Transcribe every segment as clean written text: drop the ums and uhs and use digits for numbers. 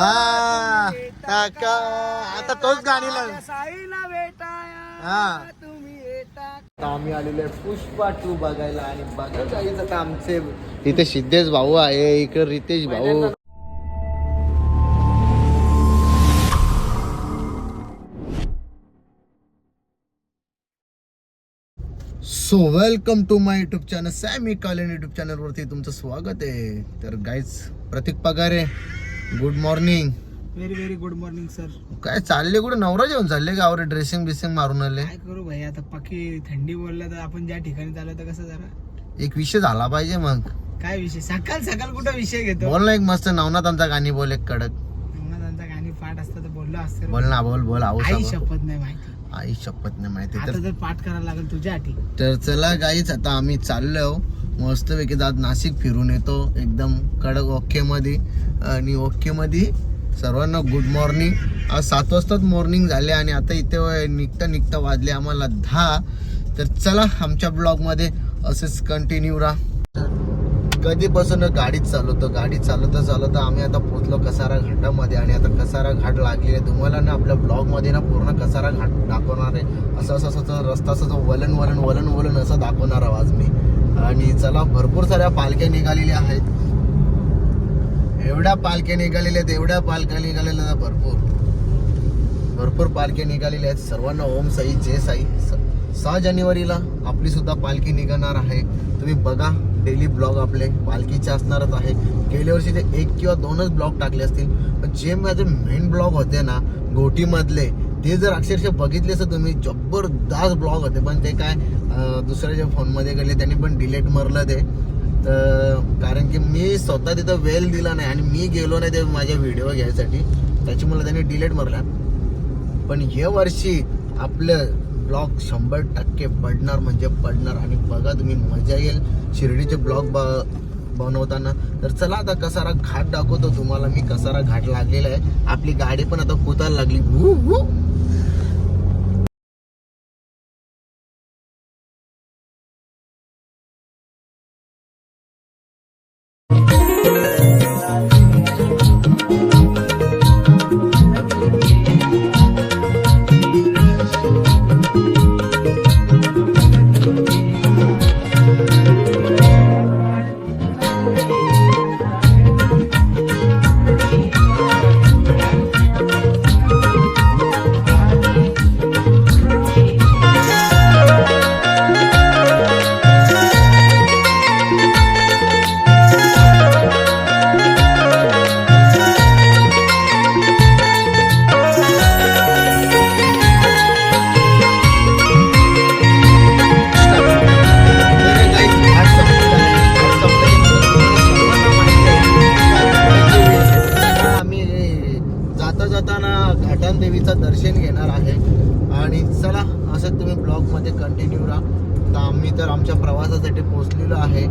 टाका आता तोच गाणीला साईला भेटाया तुम्ही येता. आम्ही आलेलो आहे पुष्पा 2 बघायला आणि बघा जायचं आता आमचे इथे सिद्धेश भाऊ आहे, इकडे रितेश भाऊ. So welcome to my YouTube channel सॅमी कालेन युट्यूब चॅनल वरती तुमचं स्वागत आहे. तर guys Pratik Pagare, good morning. Very very good morning sir. काय चालले कुठे? नवरा जेवण चालले गावरे ड्रेसिंग बिसिंग मारून आले. काय करू भाई, आता पक्की थंडी बोलला तर आपण ज्या ठिकाणी चालू तर कसं जरा एक विषय झाला पाहिजे. मग काय विषय? सकाळ सकाळ कुठं विषय घेतो? बोल ना एक मस्त नवनाथांचा गाणी बोल एक कडक. नवनाथांचा गाणी पाठ असतं तर बोललो असतं. बोल ना, बोल बोल. आई शपथ नाही माहिती. आई शपथ नाही माहिती. आता तर पाठ करायला लागेल तुझ्या आठी. तर चला गाईच आता आम्ही चाललो मस्त पैकी आज नाशिक फिरून येतो एकदम कडक ओके मध्ये. आणि ओके मध्ये सर्वांना गुड मॉर्निंग. आज 7 वाजताच मॉर्निंग झाले आणि आता इथे निघता वाजले आम्हाला 10. तर चला आमच्या ब्लॉग मध्ये असेच कंटिन्यू राहा. कधीपासून गाडीच चालवता आम्ही आता पोहोचलो कसारा घाटामध्ये आणि आता कसारा घाट लागलेले तुम्हाला ना आपल्या ब्लॉग मध्ये ना पूर्ण कसारा घाट दाखवणार आहे. असं रस्ता असं वलन असं दाखवणार आहे आज मी. आणि चला भरपूर साऱ्या पालख्या निघालेल्या आहेत. एवढ्या पालख्या निघालेल्या आहेत भरपूर पालख्या निघालेल्या आहेत. सर्वांना ओम साई जय साई. 6 जानेवारीला आपली सुद्धा पालखी निघणार आहे. तुम्ही बघा डेली ब्लॉग आपले पालखीचे असणारच आहे. गेल्या वर्षी ते 1 किंवा 2च ब्लॉग टाकले असतील, पण जे माझे मेन ब्लॉग होते ना गोटी मधले ते जर अक्षरशः बघितले तर तुम्ही जबरदस्त ब्लॉग होते. पण ते काय दुसऱ्याच्या फोनमध्ये गेले त्यांनी पण डिलीट मारलं ते. तर कारण की मी स्वतः तिथं वेल दिला नाही आणि मी गेलो नाही ते माझ्या व्हिडिओ घ्यायसाठी, त्याच्यामुळे त्यांनी डिलीट मारला. पण हे वर्षी आपलं ब्लॉग 100% पडणार म्हणजे पडणार. आणि बघा तुम्ही मजा येईल शिर्डीचे ब्लॉग बनवताना. तर चला आता कसारा घाट दाखवतो तुम्हाला मी. कसारा घाट लागलेला आहे. आपली गाडी पण आता कुतायला लागली. देवीचं दर्शन घेणार आहे. आणि चला असं तुम्ही ब्लॉग मध्ये कंटिन्यू राहा. तर आम्ही तर आमच्या प्रवासासाठी पोहोचलेलो आहे.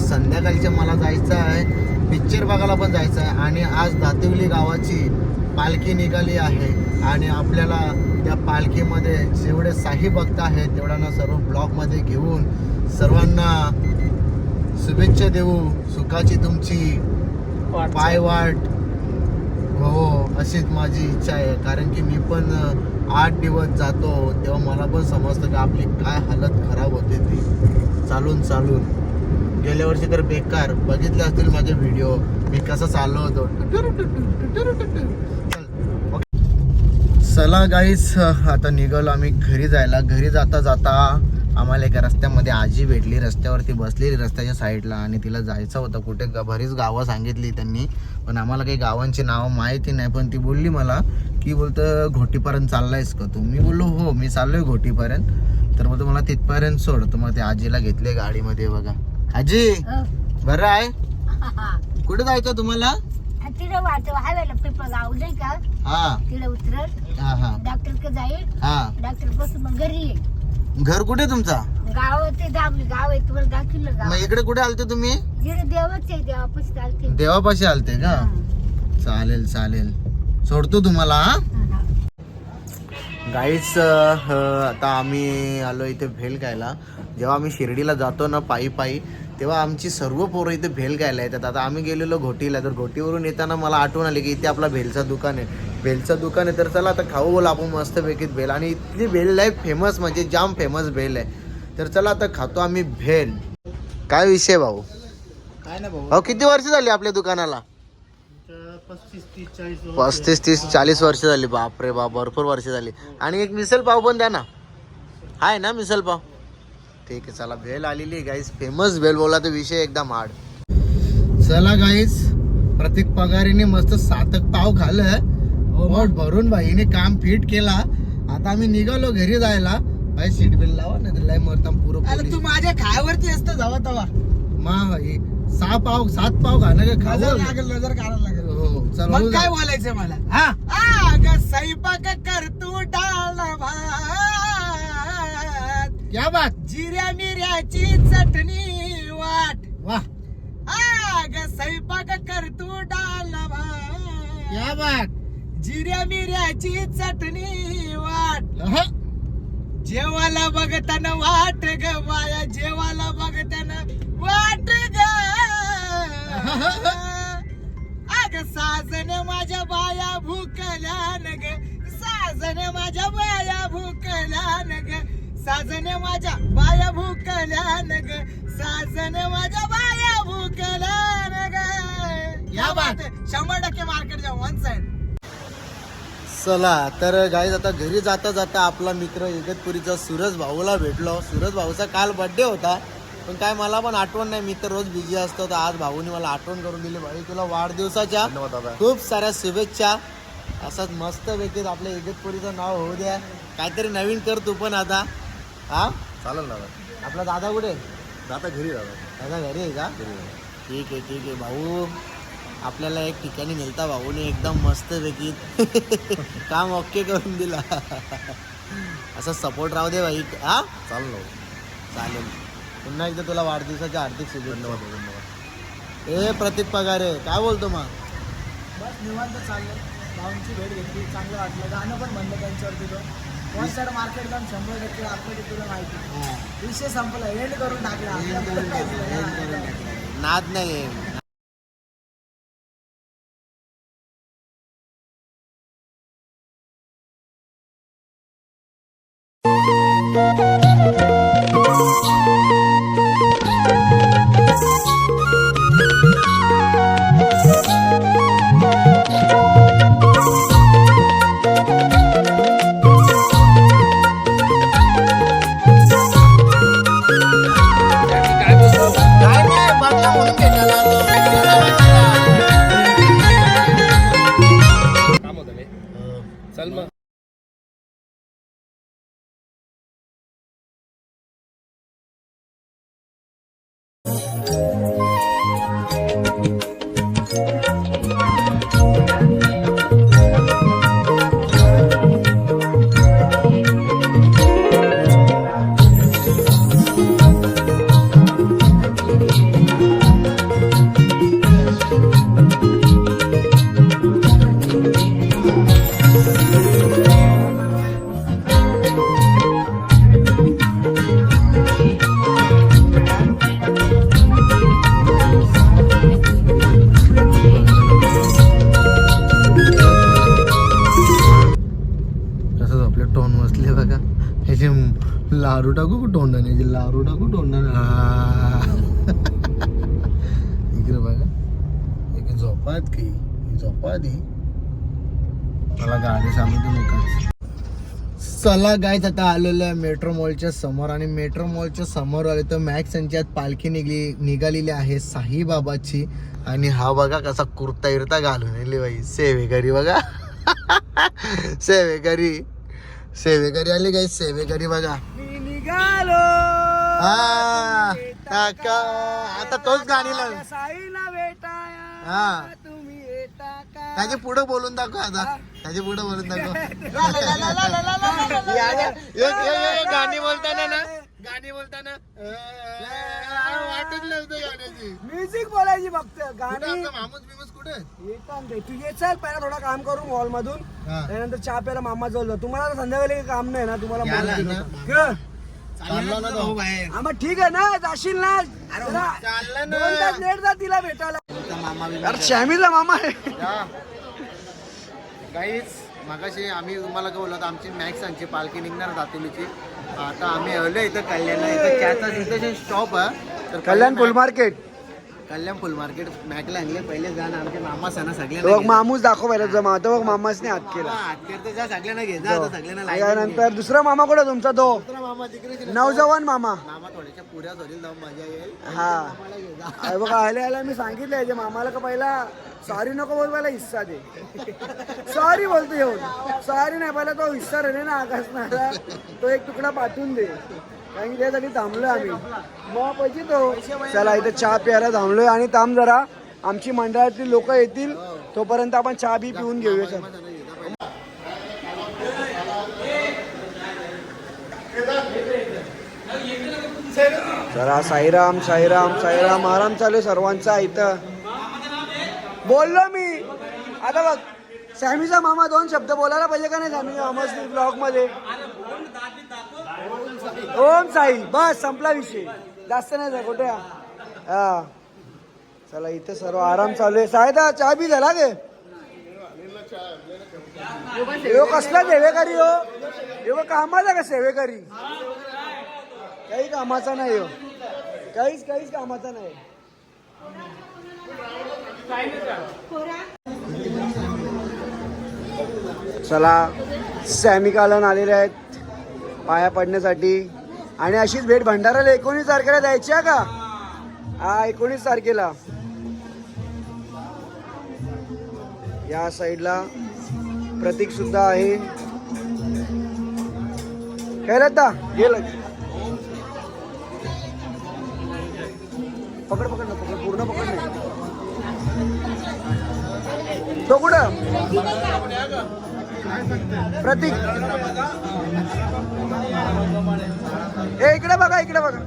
संध्याकाळच्या मला जायचं आहे पिक्चर बघायला पण जायचं आहे. आणि आज दातिवली गावाची पालखी निघाली आहे आणि आपल्याला त्या पालखीमध्ये जेवढे साई भक्त आहेत तेवढ्यांना सर्व ब्लॉगमध्ये घेऊन सर्वांना शुभेच्छा देऊ. सुखाची तुमची पायवाट हो अशीच माझी इच्छा आहे. कारण की मी पण 8 दिवस जातो तेव्हा मला पण समजतं की आपली काय हालत खराब होते ती चालून. गेल्या वर्षी तर बेकार बघितले असतील माझे व्हिडिओ मी कसा चाललो होतो. चला गाईस आता निघालो आम्ही घरी जायला. घरी जाता आम्हाला एका रस्त्यामध्ये आजी भेटली. रस्त्यावरती बसलेली रस्त्याच्या साईडला आणि तिला जायचं होतं कुठे. बरीच गावं सांगितली त्यांनी पण आम्हाला काही गावांची नावं माहिती नाही. पण ती बोलली मला की बोलतं घोटीपर्यंत चाललायस का तू? मी बोललो हो मी चाललोय घोटीपर्यंत. तर मग मला तिथपर्यंत सोड. तर मग ते आजीला घेतले गाडीमध्ये. बघा आजी बरं आहे? कुठे जायचं तुम्हाला? तिला वाटतं हवेला पेपर गाव नाही का? हा तिला उतरत हा हा डॉक्टर जाईल हा. डॉक्टर पासून मग घरी येईल. घर कुठे तुमचा? गाव ते दाबली गाव आहे तुम्हाला दाखवलं गाव. मग इकडे कुठे आलते तुम्ही? जिकडे देवच आहे देवापाशी चालते. देवापाशी आलते का? चालेल चालेल, सोडतो तुम्हाला. हा गाईच, आता आम्ही आलो इथे भेल खायला. जेव्हा आम्ही शिर्डीला जातो ना पायी पायी, तेव्हा आमची सर्व पोरं इथे भेल खायला येतात. आता आम्ही गेलेलो घोटीला, तर घोटीवरून येताना मला आठवण आली की इथे आपला भेलचं दुकान आहे. भेलचं दुकान आहे, तर चला आता खाऊ बोला आपण मस्तपैकी भेल. आणि इथली भेल आहे फेमस, म्हणजे जाम फेमस भेल आहे. तर चला आता खातो आम्ही भेल. काय विषय भाऊ? काय ना भाऊ, भाऊ किती वर्ष झाली आपल्या दुकानाला? 35-40 वर्ष झाली. बापरे बाप, भरपूर वर्ष झाली. आणि एक मिसल पाव पण द्या ना. आहे ना मिसल पाव? ठीक आहे चला, भेल आलेली आहे गाईस, फेमस भेल बोला तर विषय एकदम हार्ड. चला गाईस, प्रत्येक पगारीने मस्त 7 पाव खाल्लं, पोट भरून भाईने काम फिट केला. आता आम्ही निघालो घरी जायला. भाई सीट बेल्ट लावा नाही तर लय मरता पुरं. अरे तू माझ्या खायावरती असतं जावा तवा. मा 7 पाव खाणं का खावं लागेल, नजर काढायला लागेल. हो चल. मग काय बोलायचं मला? हा स्वयंपाक कर तू डाळ भात, क्या बात. जिऱ्या मिऱ्याची चटणी वाट. वाह स्वयंपाक कर तू डाळ भात, क्या बात. जिऱ्या मिऱ्याची चटणी वाट. जेवाला बघताना वाट ग बाया, जेवाला बघताना वाट ग. अग साजन माझ्या बाया भूकल्या न ग, साजन माझ्या बाया भूकल्या न ग, साजन माझ्या बाया भूकल्या न ग, साजन माझ्या बाया भूकल्या न ग. या बात. 100% मार्केट जा वन साइड. चला तर गाईज, आता घरी जाता जाता आपला मित्र इगतपुरीचा सूरज भाऊला भेटलो. सूरज भाऊचा काल बर्थडे होता, पण काय मला पण आठवण नाही. मित्र रोज बिझी असतो, तर आज भाऊनी मला आठवण करून दिली. भाई तुला वाढदिवसाच्या खूप साऱ्या शुभेच्छा. असंच मस्त पैकी आपल्या इगतपुरीचं नाव होऊ द्या. काहीतरी नवीन कर तू पण आता. हा चालेल दादा. आपला दादा कुठे? दादा घरी दादा. दादा घरी आहे का? ठीक आहे भाऊ. आपल्याला एक ठिकाणी नेलता भाऊने, एकदम मस्त पैकी काम ओके करून दिला. असं सपोर्ट राहू दे भाई. हा चालेल. चालेल. पुन्हा एकदा तुला वाढदिवसाच्या हार्दिक शुभेच्छा. धन्यवाद. ए प्रतीक पगारे, काय बोलतो मग? बस निवांत चाललंय. भाऊंची भेट घेतली, चांगलं वाटलं. गाणं पण म्हणलं त्यांच्यावरती तो. वन साइड मार्केट जाऊन 100% आपल्याला तुला माहिती. विषय संपला, एंड करून टाकला. नाद नाही. काय नाही, बघला म्हणून भेटायला आलो. काम होतं चल मग. कसं आपले टोन बसले बघा. ह्याचे लारू टाकू का तोंडाने? ह्याचे लारू टाकू तोंडाने. इकडे बघा, एक झोपात की झोपात ही मला गाडी सांगतो नका. चला गाईज, आता आलेलं आहे मेट्रो मॉलच्या समोर. आणि मेट्रो मॉलच्या समोर आले तर मॅक्स यांच्यात पालखी निघालेली आहे साईबाबाची. आणि हा बघा कसा कुर्ता इरता घालून येईल बाई. सेवेकरी बघा. सेवेकरी आली गाई. सेवेकरी बघा. मी निघालो हा काका, आता तोच गाणी लाव. साईला भेटाया हा तुम्ही येता का? त्याचे पुढे बोलून दाखव आता. त्याचे पुढे बोलून दाखव. गाणी बोलताना वाटत नव्हतं गाण्याची. म्युझिक बोलायची फक्त गाणी. मामूस बिमूस कुठे? येतात ते. तू ये चल पहिला थोडा काम करू मॉल मधून, त्यानंतर चहा प्यायला मामा जवळ जाऊ. तुम्हाला तर संध्याकाळी काही काम नाही ना तुम्हाला mall याला मध्ये ना. जाऊ. चाललो ना तो. हा, मग ठीक आहे ना, जाशील ना. चाललं ना. 2 तास लेट जा तिला भेटायला. मामा अरे श्यामीचा मामा आहे. काहीच मगाशी आम्ही तुम्हाला काय बोलत, आमची मॅक्सांची पालखी निघणार दातुलीची. आता आम्ही आलो इथं कल्याणला. इथं चहाचा तिथे स्टॉप आहे. तर कल्याण फुल मार्केट. कल्याण फुल मार्केट मॅकला आणले पहिले जा ना. आमचे मामा सणा तो बघ सगळ्यांना मामूस दाखव पहिला जमा. तो बघ मामासने हात केला. जा सगळ्यांना घे जा. आता सगळ्यांना लाईन त्यानंतर दुसरा मामा कुठे तुमचा तो दुसरा मामा तिकडे नवजवान मामा. मामा थोड्याशा पुऱ्या धरील जाऊन मजा येईल. हा मामाला घे जा. अरे बघा आल्या मी सांगितलंय जे मामाला का पहिला सॉरी नको बोल, पहिला हिस्सा दे. सॉरी बोलतो येऊन. सॉरी नाही, पहिला तो हिस्सा रे ना आकाशनाला तो एक तुकडा पाठवून दे. कारण की त्यासाठी थांबलोय आम्ही. मग पैसे तो चला इथं चहा प्यायला थांबलोय. आणि थांब जरा, आमची मंडळातली लोक येतील तोपर्यंत आपण चहा बी पिऊन घेऊया. चल. जरा साईराम साईराम साईराम आराम चालू आहे सर्वांचा इथं. बोललो मी. आता बघ सॅमीचा मामा 2 शब्द बोलायला पाहिजे का नाही सॅमी मामाच्या ब्लॉग मध्ये. ओम साई बस संपला विषय. जास्त नाही जा कुठे. हा चला इथे सर्व आराम चालू आहे. सायदा चहा बी झाला गे. यो कसला सेवेकरी हो. यो कामाचा का सेवेकरी. काही कामाचा नाही हो. काहीच कामाचा नाही. चला सॅमी कालन आलेले आहेत पाया पडण्यासाठी. आणि अशीच भेट भंडाराला 19 तारखेला द्यायची आहे का. हा 19 तारखेला. या साईडला प्रतीक सुद्धा आहे. काय लता गेलं. पकड पकड ना पकड पूर्ण पकड नाही. तो कुठं प्रतीक. ए इकडे बघा इकडे बघा.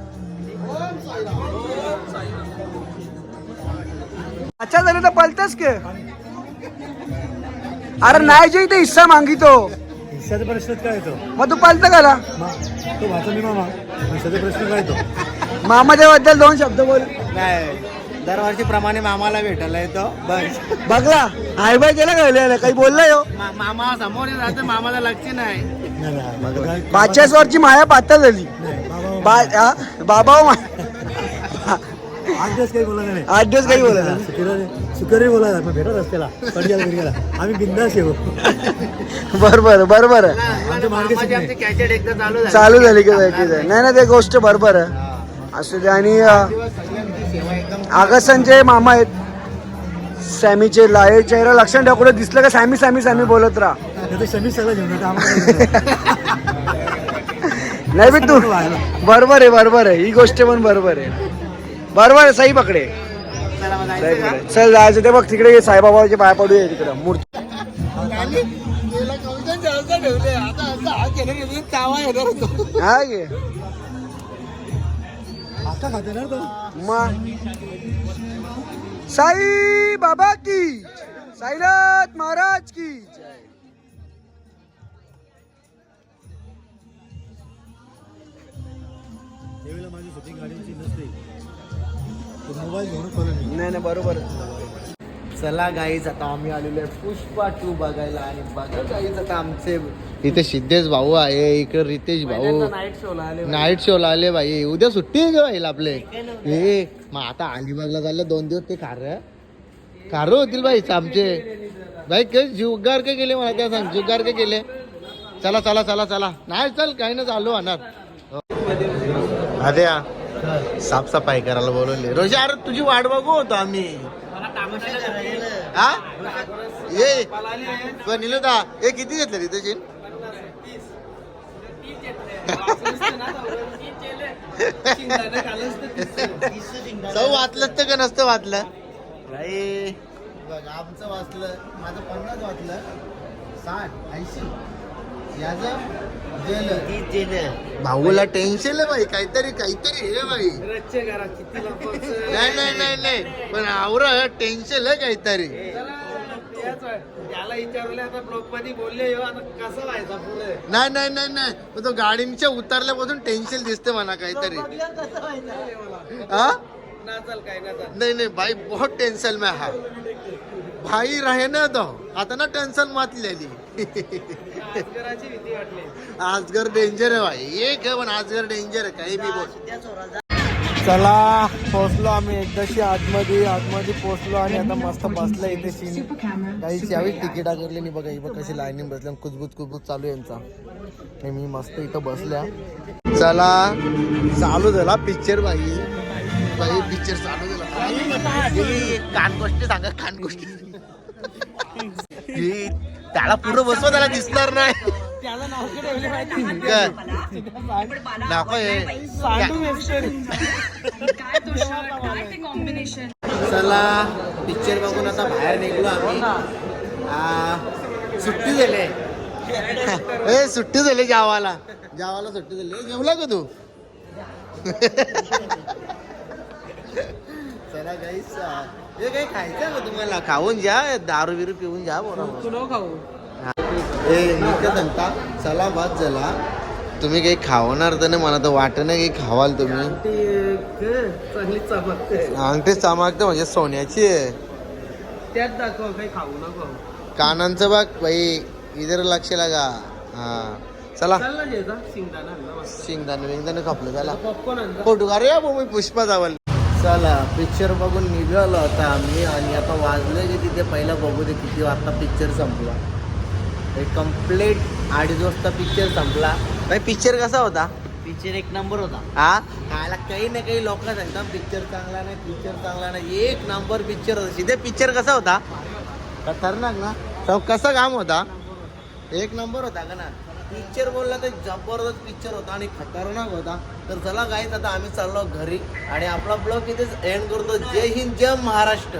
अच्छा झालं तर पलतस के. अरे नाही जे इथे हिस्सा मागितो. हिस्साचा प्रश्न काय येतो. मग तू पलत काला. तो भाचा मी मामा. हिस्साचा प्रश्न काय येतो. मामाच्या बद्दल 2 शब्द बोल. नाही दरवर्षी प्रमाणे मामाला भेटायला येतो बस. बघला हाय बाय केला का काही बोलला यो. मामा समोर राहते मामाला लक्ष नाही. नाही 45 वरची माया पातळ झाली. बाबा 8 दिवस काही बोला नाही. 8 दिवस काही बोला. सुकरी बोला भेटत रस्त्याला पडग्याला घरी गेला. आम्ही बिंदास येऊ. बरोबर बरोबर मामाची आमची कॅसेट एकदा चालू झाली की नाही ना ते गोष्ट बरोबर आहे. असू दे. आणि आगसनचे मामा आहेत सॅमीचे. लाईट चेहरा लक्षण ठेव. कुठे दिसलं का सॅमी सॅमी सॅमी बोलत राहा. शमी सगळं घेऊन येतो आम्हाला. नाही बी तू बरोबर आहे. ही गोष्ट पण बरोबर आहे. बरोबर आहे. सही पकडे. चल जायचं ते बघ तिकडे साईबाबाचे पाय पडूया तिकडे मूर्ती. हा गे आता खाते ना तो. मग साई बाबा की साईनाथ महाराज की जय. त्यावेळेला माझी शूटिंग गाडीची नसते. मोबाईल घेऊन खोलून नाही बरोबर. चला गाईज आता आम्ही आलेलो आहे पुष्पा 2 बघायला. आणि बघा गाईज आता आमचे इथे सिद्धेश भाऊ आहे. इकडे रितेश भाऊ नाईट शोला आले भाई. उद्या सुट्टी आहे घेईल आपले. हे मग आता अलिबागला झालं 2 दिवस. ते कार होतील भाई आमचे. भाई काही जुगार काय केले मला त्या सांग. जुगार काय केले. चला चला चला चला. नाही चल काही ना चालू होणार. अरे साफसफाई करायला बोलवले. रोशा अरे तुझी वाट बघू होतो आम्ही. हा ये पण निलुदा हे किती घेतलं तिथे. चव वाचलंच तर का नसतं वाचलं. बघ आमचं वाचलं, माझं 50 वाचलं, 60 80 याचं भाऊला टेन्शन आहे भाई, काहीतरी हे भाई. नाही पण आवरा टेन्शन आहे काहीतरी. त्याला विचारलं आता ब्लॉक मध्ये बोलले आता कसं व्हायचा पुढे नाही पण तो गाडीच्या उतरल्यापासून टेन्शन दिसते म्हणा काहीतरी. कसं व्हायचं हा नाचल काय नाचल नहीं भाई बहुत टेंशन में है भाई, रहे ना दो आता ना टेंशन मत ले ली. घराची भीती वाटली. आजगर डेंजर है भाई, एक है पण आजगर डेंजर है, काही भी बोल. चला पोहोचलो आम्ही एकदाशी आतमध्ये पोहोचलो आणि आता मस्त बसलो इथे सीन. काही यावेळी तिकीट आकारली नाही बघा, ही बघ कशी लाईनिंग बसल्या, कुजबूज चालू आहे यांचा. आणि मी मस्त इथं बसल्या. चला चालू झाला पिक्चर भाई पिक्चर चालू झाला. कान गोष्टी सांगा, कान गोष्टी. त्याला पुरं बसवा, त्याला दिसणार नाही. त्याला नाव ठेवले माहिती नको हे. चला पिक्चर बघून आता बाहेर निघलो आम्ही. सुट्टी झाली ए, सुट्टी झाली जावाला सुट्टी झाली. जेवला का तू? चला गाईस, हे काही खायचं का तुम्हाला? खाऊन जा, दारू बिरू पिऊन जा बरोबर. तू नको खाऊ. सांगता चला बाद झाला. तुम्ही काही खावणार तर नाही, मला तर वाटत नाही काही खावाल तुम्ही. चांगली चमकते अंगठी चमकते म्हणजे सोन्याची आहे. त्यात दाखव काही खाऊ नको. कानांचं बघ बाई, इधर लक्ष लागा. हा चला चालला घ्यायचा शिंगदाणा शेंगदाणे खापलं त्याला पॉपकॉर्न फोटो अरे मी पुष्पा जावल. चला पिक्चर बघून निघालो आता आम्ही. आणि आता वाजलं की तिथे पहिला बघू दे किती वाजता पिक्चर संपला. कम्प्लीट 2:30 वाजता पिक्चर संपला. भाई पिक्चर कसा होता? पिक्चर एक नंबर होता. हा खायला काही ना काही लोक सांगतात पिक्चर चांगला नाही, एक नंबर पिक्चर होता. सीधे पिक्चर कसा होता? खतरनाक ना. तो कसा काम होता? एक नंबर होता का ना. पिक्चर बोलला तर जबरदस्त पिक्चर होता आणि खतरनाक होता. तर चला गाईज आता आम्ही चाललो घरी आणि आपला ब्लॉग इथेच एंड करतो. जय हिंद, जय महाराष्ट्र.